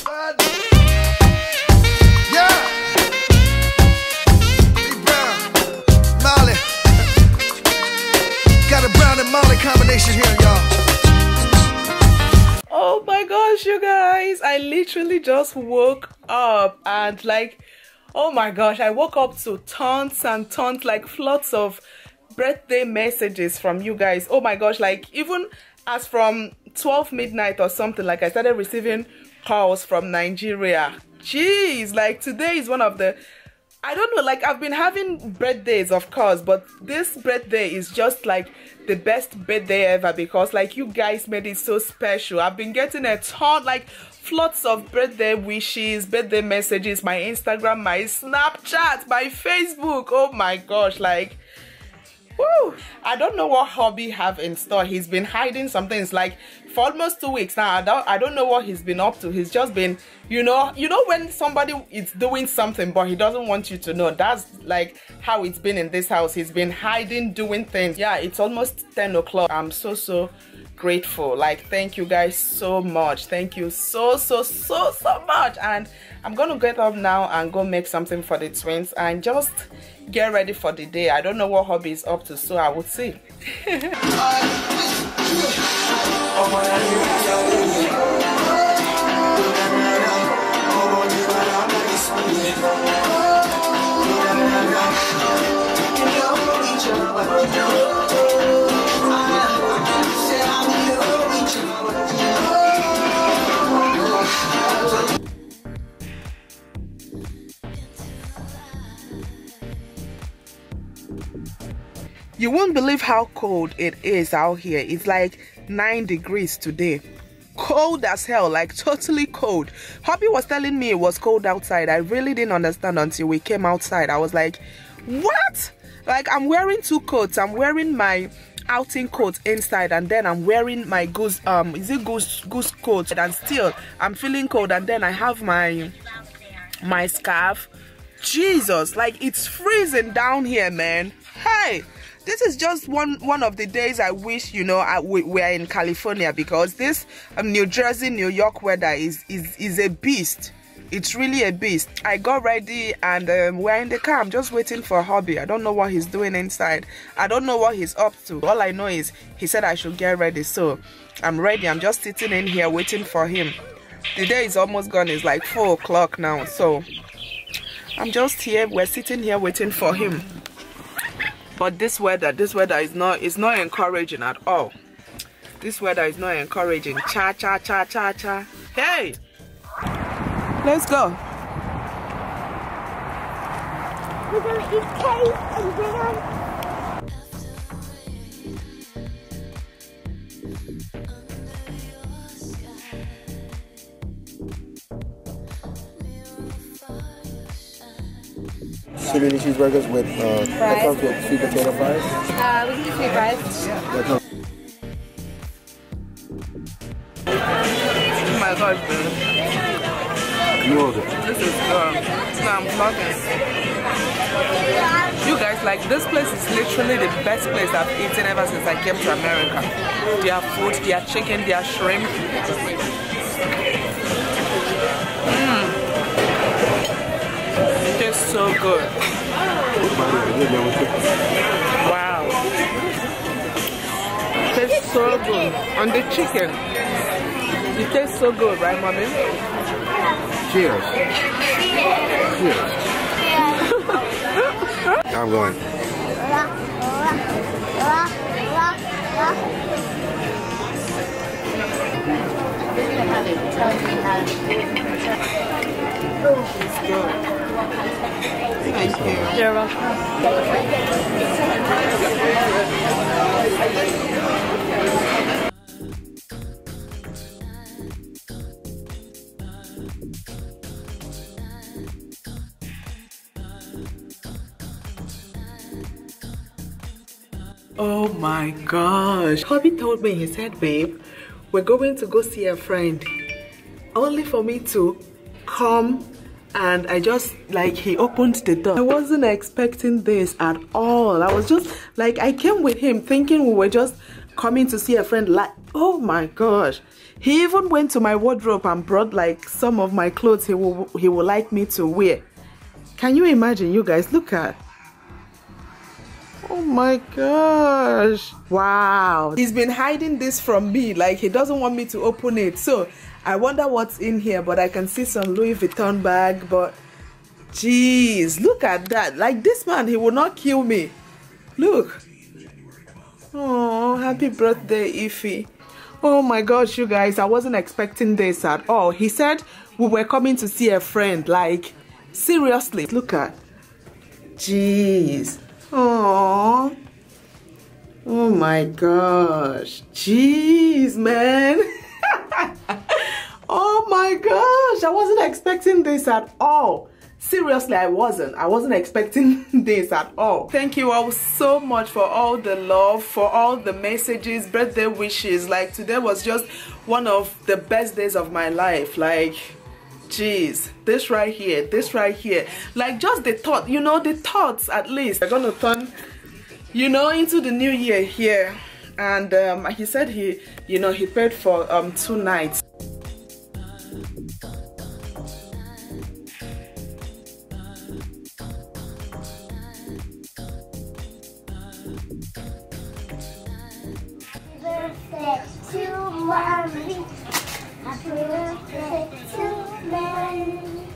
Bad. Yeah. Big Brown. Molly. Got a Brown and Molly combination here, y'all. Oh my gosh, you guys. I literally just woke up and like, oh my gosh, I woke up to tons and tons, like floods of birthday messages from you guys. Oh my gosh, like even as from 12 midnight or something, like I started receiving calls from Nigeria. Jeez, like today is one of the, I don't know, like I've been having birthdays of course, but this birthday is just like the best birthday ever because like you guys made it so special. I've been getting a ton, like floods of birthday wishes, birthday messages, my Instagram, my Snapchat, my Facebook. Oh my gosh, like woo, I don't know what hubby have in store. He's been hiding some things like for almost 2 weeks now. I don't know what he's been up to. He's just been, you know when somebody is doing something but he doesn't want you to know. That's like how it's been in this house. He's been hiding, doing things. Yeah, it's almost 10 o'clock. I'm so grateful. Like thank you guys so much. Thank you so much. And I'm gonna get up now and go make something for the twins and just get ready for the day. I don't know what hubby is up to, so I will see. You won't believe how cold it is out here. It's like 9 degrees today. Cold as hell, like totally cold. Hubby was telling me it was cold outside. I really didn't understand until we came outside. I was like, what? Like I'm wearing 2 coats. I'm wearing my outing coat inside and then I'm wearing my goose coat and still I'm feeling cold and then I have my scarf. Jesus, like it's freezing down here, man. Hey, this is just one of the days I wish, you know, we're in California because this New Jersey, New York weather is a beast. It's really a beast. I got ready and we're in the car. I'm just waiting for hubby. I don't know what he's doing inside. I don't know what he's up to. All I know is he said I should get ready. So I'm ready. I'm just sitting in here waiting for him. The day is almost gone. It's like 4 o'clock now. So I'm just here. We're sitting here waiting for him. But this weather is not encouraging at all. This weather is not encouraging. Cha cha cha cha cha. Hey, let's go. We're gonna eat cake and dinner. Chili cheeseburgers with that comes with sweet potato fries. We can do sweet fries. Oh my gosh, dude. This is good. Now I'm vlogging. You guys, like this place is literally the best place I've eaten ever since I came to America. Their food, their chicken, their shrimp. It tastes so good. Wow. It tastes so good. And the chicken. It tastes so good, right, mommy? Cheers. Cheers. I'm going. It's good. Thank you. You're welcome. Oh my gosh. Hubby told me, he said, babe, we're going to go see a friend. Only for me to come and I just, like, he opened the door. I wasn't expecting this at all. I was just, like, I came with him thinking we were just coming to see a friend. Like, oh my gosh, he even went to my wardrobe and brought like some of my clothes he would like me to wear. Can you imagine, you guys? Look at, oh my gosh, wow. He's been hiding this from me, like he doesn't want me to open it. So I wonder what's in here, but I can see some Louis Vuitton bag. But jeez, look at that. Like, this man, he will not kill me. Look. Oh, happy birthday, Ify. Oh my gosh, you guys, I wasn't expecting this at all. He said we were coming to see a friend. Like, seriously, look at, jeez. Oh, oh my gosh, jeez, man. Oh my gosh, I wasn't expecting this at all. Seriously, I wasn't expecting this at all. Thank you all so much for all the love, for all the messages, birthday wishes. Like, today was just one of the best days of my life. Like, jeez, this right here, like, just the thought, you know, the thoughts. At least we're gonna turn, you know, into the new year here. And he said he, you know, he paid for 2 nights. Happy birthday to me.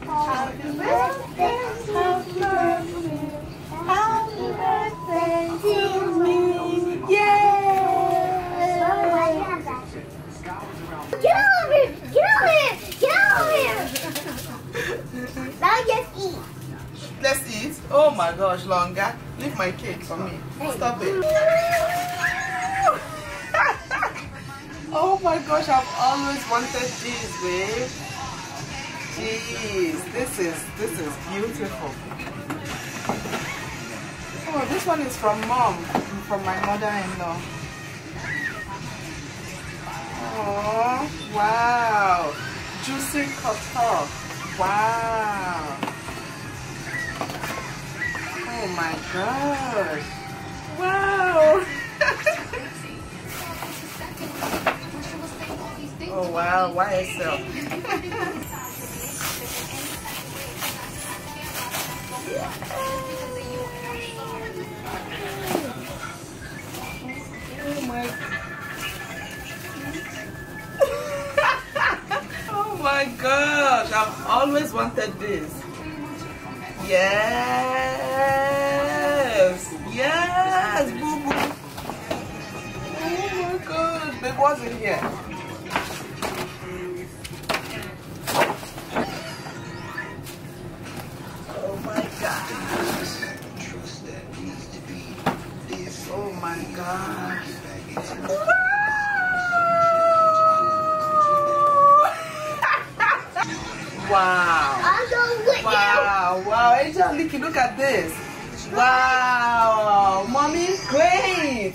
Happy birthday, happy birthday, happy birthday to me. Yay! Get over here! Get over here! Get over here! Now just eat. Let's eat. Oh my gosh, longer. Leave my cake for me. Stop it. Oh my gosh, I've always wanted this, babe. Jeez, this is beautiful. Oh, this one is from mom, from my mother-in-law. Oh, wow. Juicy xoxo. Wow. Oh my gosh. Wow. Oh wow, YSL. Oh my. Oh my gosh, I've always wanted this. Yes, yes, boo boo. Oh my gosh, babe, what's in here? Oh my gosh. Wow. Wow. Wow. Angelique, look at this. Wow. Mommy, great.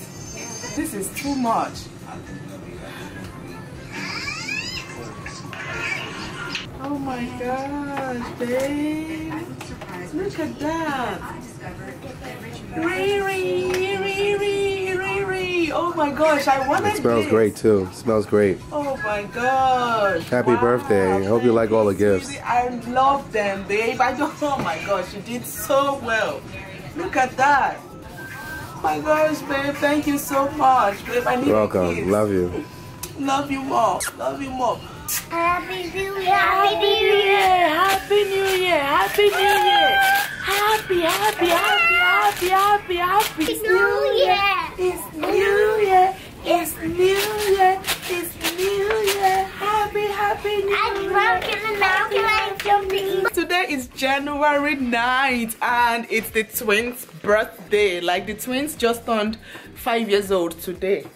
This is too much. Oh my gosh, babe. Look at that. Oh my gosh, I wanted It smells great too. It smells great. Oh my gosh. Happy birthday. I hope you like all the gifts. I love them, babe. Oh my gosh, you did so well. Look at that. Oh my gosh, babe. Thank you so much, babe. I need You're welcome. Love you. Love you more. Love you more. Happy New Year! Happy New Year! Happy New Year! Happy New Year! Happy, happy, happy, happy, happy, happy. It's New Year! It's New Year! It's New Year! It's New Year! Happy, happy New Year! Today is January 9th and it's the twins' birthday. Like, the twins just turned 5 years old today.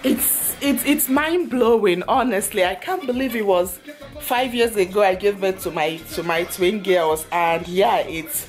It's mind-blowing, honestly. I can't believe it was 5 years ago I gave birth to my twin girls, and yeah, it's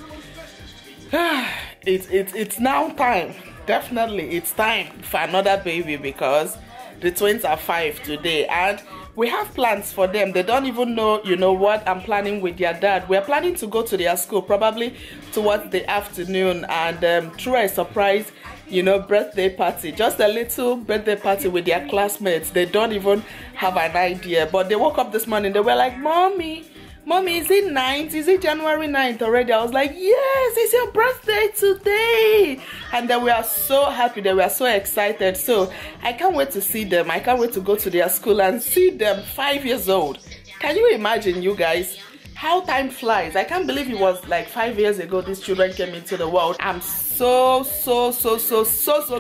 now time. Definitely it's time for another baby because the twins are 5 today, and we have plans for them. They don't even know, you know, what I'm planning with their dad. We're planning to go to their school probably towards the afternoon and throw a surprise, you know, birthday party. Just a little birthday party with their classmates. They don't even have an idea. But they woke up this morning, they were like, Mommy, is it 9th? Is it January 9th already? I was like, yes, it's your birthday today. And they were so happy. They were so excited. So I can't wait to see them. I can't wait to go to their school and see them 5 years old. Can you imagine, you guys, how time flies? I can't believe it was like 5 years ago these children came into the world. I'm so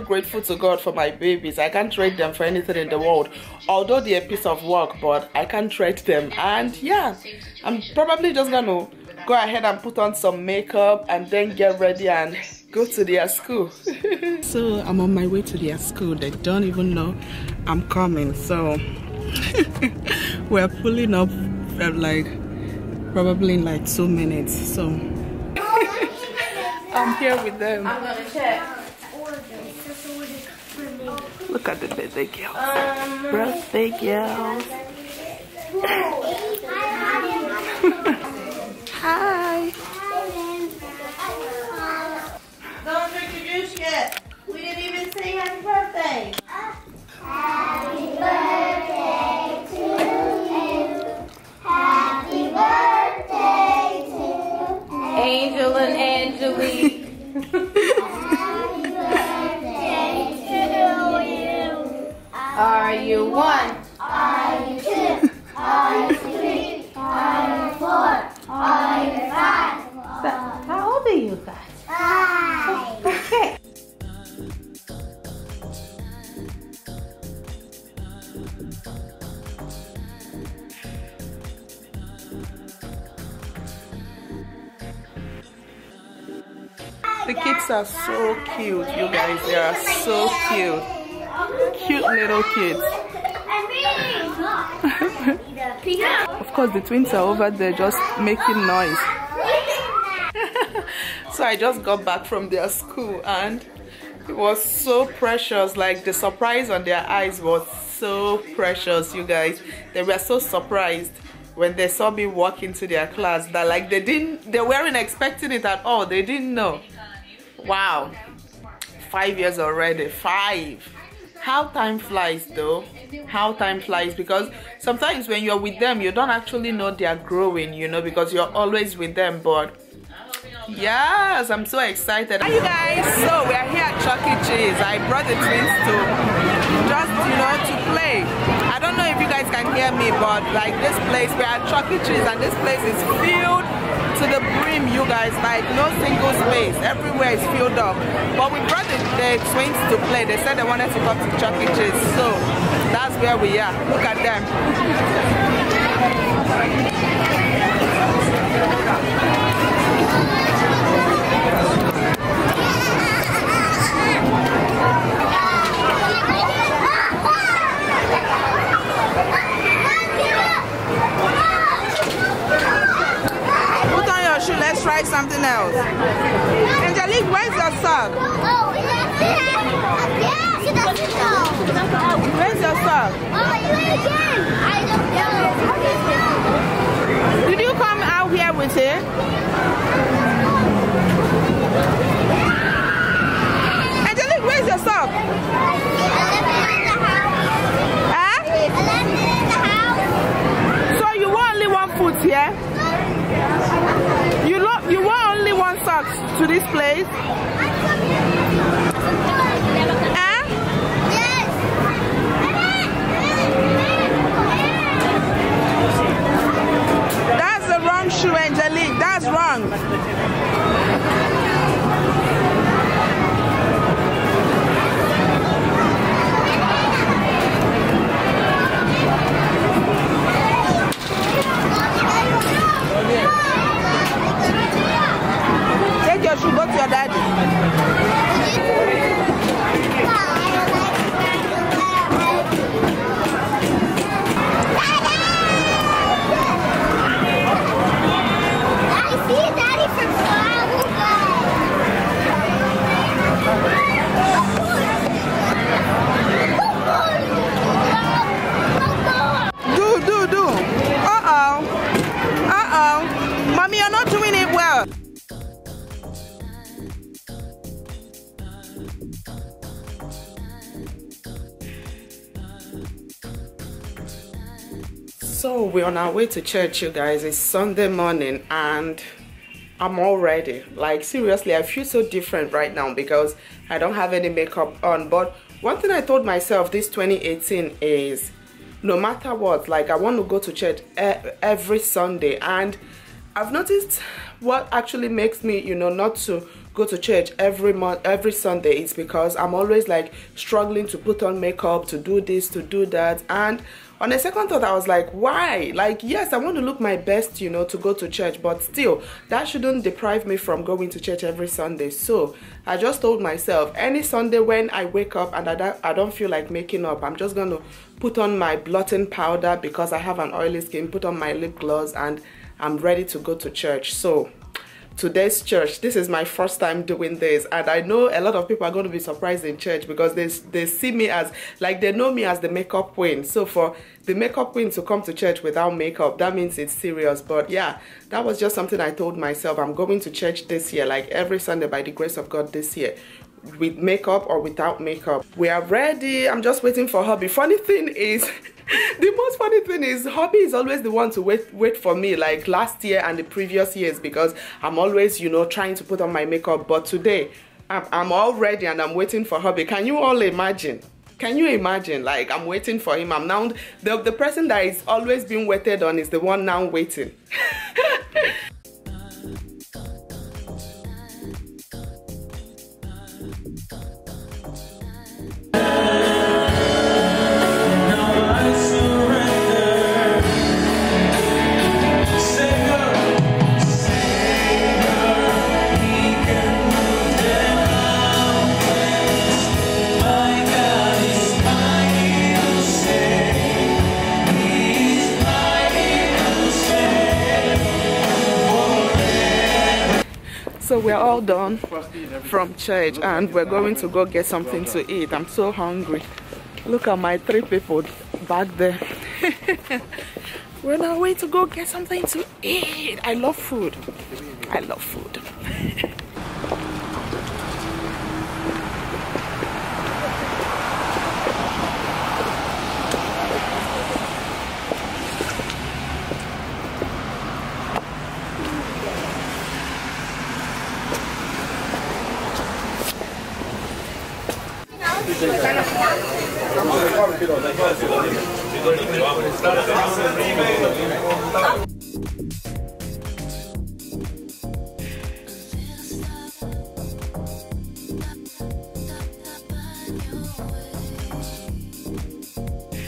grateful to God for my babies. I can't trade them for anything in the world. Although they're a piece of work, but I can't trade them. And yeah, I'm probably just gonna go ahead and put on some makeup and then get ready and go to their school. So I'm on my way to their school. They don't even know I'm coming. So we're pulling up like probably in like 2 minutes. So I'm here with them. I'm gonna check. Look at the birthday girls. Birthday girls. Hi. Don't drink your juice yet. We didn't even sing happy birthday. Happy birthday to you. Happy birthday to Angel and Angelique. Happy birthday to you. Are you 1? Are you 2? Are you 3? Are you 4? Are you 5? How old are you guys? 5. Okay. The kids are so cute, you guys. They are so cute. Cute little kids. Of course, the twins are over there just making noise. So I just got back from their school and it was so precious. Like the surprise on their eyes was so precious, you guys. They were so surprised when they saw me walk into their class that like they weren't expecting it at all. They didn't know. Wow, 5 years already. 5. How time flies though. How time flies, because sometimes when you're with them you don't actually know they're growing, you know, because you're always with them. But yes, I'm so excited. Hi you guys, so we are here at Chuck E. Cheese. I brought the twins to just, you know, to play. I don't know if you guys can hear me, but like this place, we are at Chuck E. Cheese and this place is filled to the brim, you guys. Like no single space, everywhere is filled up. But we brought the twins to play. They said they wanted to come to Chuck E. Cheese, so that's where we are. Look at them. Put on your shoe, let's try something else. Angelique, where's your sock? Oh, yeah, she doesn't know. Where's your sock? Oh, you again. I don't know. Did you come out here with it? Angelique, where's your sock? I left it in the house. Huh? I left it in the house. So you want only one foot here? You want only one sock to this place? Huh? Yes. That's the wrong shoe, Angelique. That's wrong. Take your shoe, go to your daddy. So we're on our way to church, you guys. It's Sunday morning and I'm all ready. Like seriously, I feel so different right now because I don't have any makeup on. But one thing I told myself this 2018 is no matter what, like I want to go to church every Sunday. And I've noticed what actually makes me, you know, not to go to church every Sunday is because I'm always like struggling to put on makeup, to do this, to do that. And on a second thought, I was like, why? Like, yes, I want to look my best, you know, to go to church, but still, that shouldn't deprive me from going to church every Sunday. So I just told myself, any Sunday when I wake up and I don't feel like making up, I'm just going to put on my blotting powder because I have an oily skin, put on my lip gloss, and I'm ready to go to church. So today's church, this is my first time doing this, and I know a lot of people are going to be surprised in church because they see me as, like, they know me as the makeup queen. So for the makeup queen to come to church without makeup, that means it's serious. But yeah, that was just something I told myself. I'm going to church this year, like every Sunday by the grace of God this year, with makeup or without makeup. We are ready. I'm just waiting for hubby. Funny thing is the most funny thing is hubby is always the one to wait for me, like last year and the previous years, because I'm always, you know, trying to put on my makeup. But today I'm all ready and I'm waiting for hubby. Can you all imagine? Can you imagine? Like, I'm waiting for him. I'm now the person that is always being waited on is the one now waiting. So we're all done from church and we're going to go get something to eat. I'm so hungry. Look at my 3 people back there. We're on our way to go get something to eat. I love food. I love food.